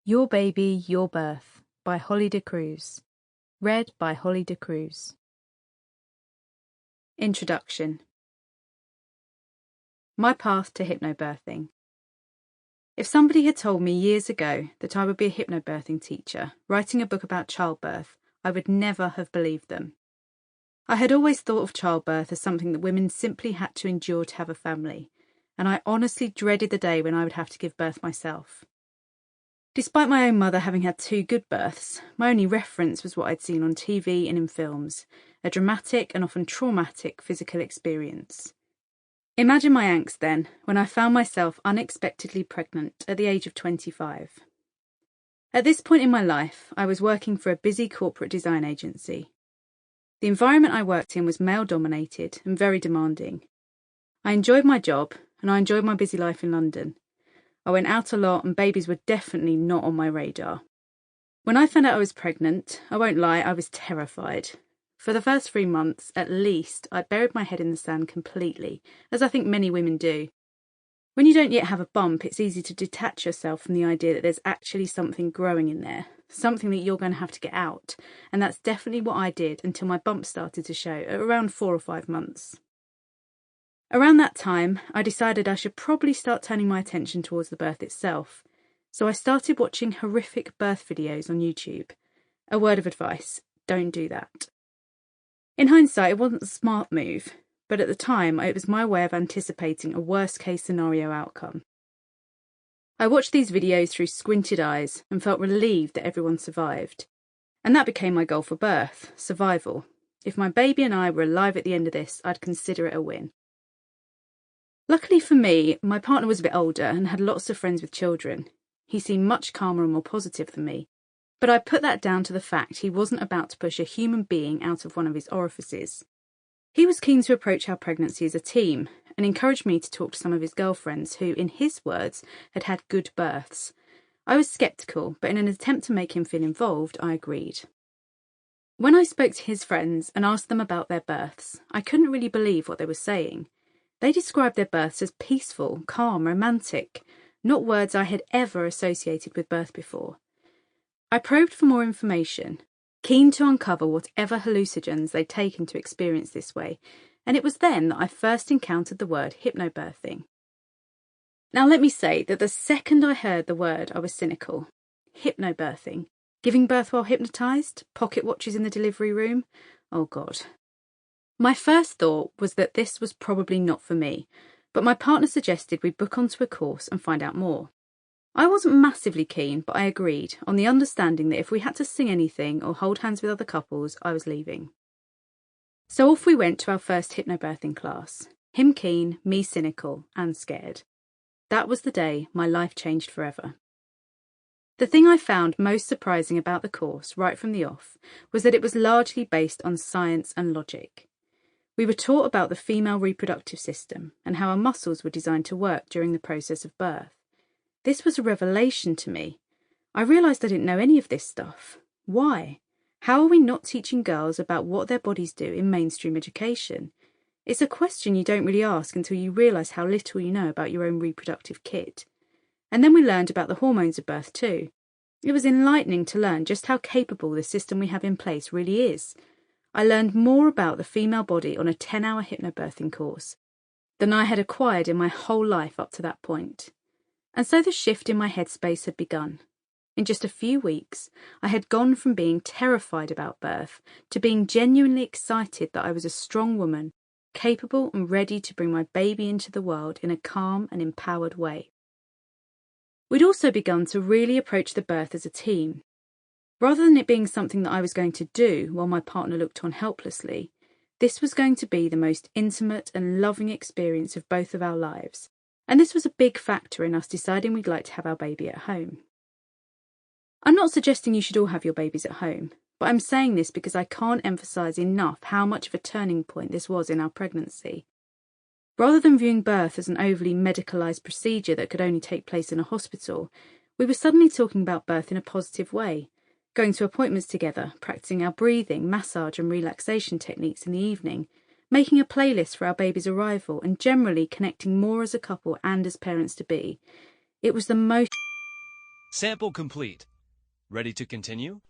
Your Baby, Your Birth by Hollie de Cruz. Read by Hollie de Cruz. Introduction. My path to hypnobirthing. If somebody had told me years ago that I would be a hypnobirthing teacher, writing a book about childbirth, I would never have believed them. I had always thought of childbirth as something that women simply had to endure to have a family, and I honestly dreaded the day when I would have to give birth myself. Despite my own mother having had 2 good births, my only reference was what I'd seen on TV and in films, a dramatic and often traumatic physical experience. Imagine my angst then, when I found myself unexpectedly pregnant at the age of 25. At this point in my life, I was working for a busy corporate design agency. The environment I worked in was male-dominated and very demanding. I enjoyed my job, and I enjoyed my busy life in London. I went out a lot and babies were definitely not on my radar. When I found out I was pregnant, I won't lie, I was terrified. For the first 3 months, at least, I buried my head in the sand completely, as I think many women do. When you don't yet have a bump, it's easy to detach yourself from the idea that there's actually something growing in there, something that you're going to have to get out, and that's definitely what I did until my bump started to show at around 4 or 5 months. Around that time, I decided I should probably start turning my attention towards the birth itself, so I started watching horrific birth videos on YouTube. A word of advice, don't do that. In hindsight, it wasn't a smart move, but at the time, it was my way of anticipating a worst-case scenario outcome. I watched these videos through squinted eyes and felt relieved that everyone survived. And that became my goal for birth, survival. If my baby and I were alive at the end of this, I'd consider it a win. Luckily for me, my partner was a bit older and had lots of friends with children. He seemed much calmer and more positive than me, but I put that down to the fact he wasn't about to push a human being out of one of his orifices. He was keen to approach our pregnancy as a team and encouraged me to talk to some of his girlfriends who, in his words, had had good births. I was sceptical, but in an attempt to make him feel involved, I agreed. When I spoke to his friends and asked them about their births, I couldn't really believe what they were saying. They described their births as peaceful, calm, romantic, not words I had ever associated with birth before. I probed for more information, keen to uncover whatever hallucinogens they'd taken to experience this way, and it was then that I first encountered the word hypnobirthing. Now let me say that the second I heard the word, I was cynical. Hypnobirthing? Giving birth while hypnotised? Pocket watches in the delivery room? Oh God. My first thought was that this was probably not for me, but my partner suggested we book onto a course and find out more. I wasn't massively keen, but I agreed, on the understanding that if we had to sing anything or hold hands with other couples, I was leaving. So off we went to our first hypnobirthing class. Him keen, me cynical, and scared. That was the day my life changed forever. The thing I found most surprising about the course, right from the off, was that it was largely based on science and logic. We were taught about the female reproductive system and how our muscles were designed to work during the process of birth. This was a revelation to me. I realised I didn't know any of this stuff. Why? How are we not teaching girls about what their bodies do in mainstream education? It's a question you don't really ask until you realise how little you know about your own reproductive kit. And then we learned about the hormones of birth too. It was enlightening to learn just how capable the system we have in place really is. I learned more about the female body on a 10-hour hypnobirthing course than I had acquired in my whole life up to that point. And so the shift in my headspace had begun. In just a few weeks, I had gone from being terrified about birth to being genuinely excited that I was a strong woman, capable and ready to bring my baby into the world in a calm and empowered way. We'd also begun to really approach the birth as a team. Rather than it being something that I was going to do while my partner looked on helplessly, this was going to be the most intimate and loving experience of both of our lives, and this was a big factor in us deciding we'd like to have our baby at home. I'm not suggesting you should all have your babies at home, but I'm saying this because I can't emphasise enough how much of a turning point this was in our pregnancy. Rather than viewing birth as an overly medicalised procedure that could only take place in a hospital, we were suddenly talking about birth in a positive way, going to appointments together, practicing our breathing, massage and relaxation techniques in the evening, making a playlist for our baby's arrival, and generally connecting more as a couple and as parents-to-be. It was the most Sample complete. Ready to continue?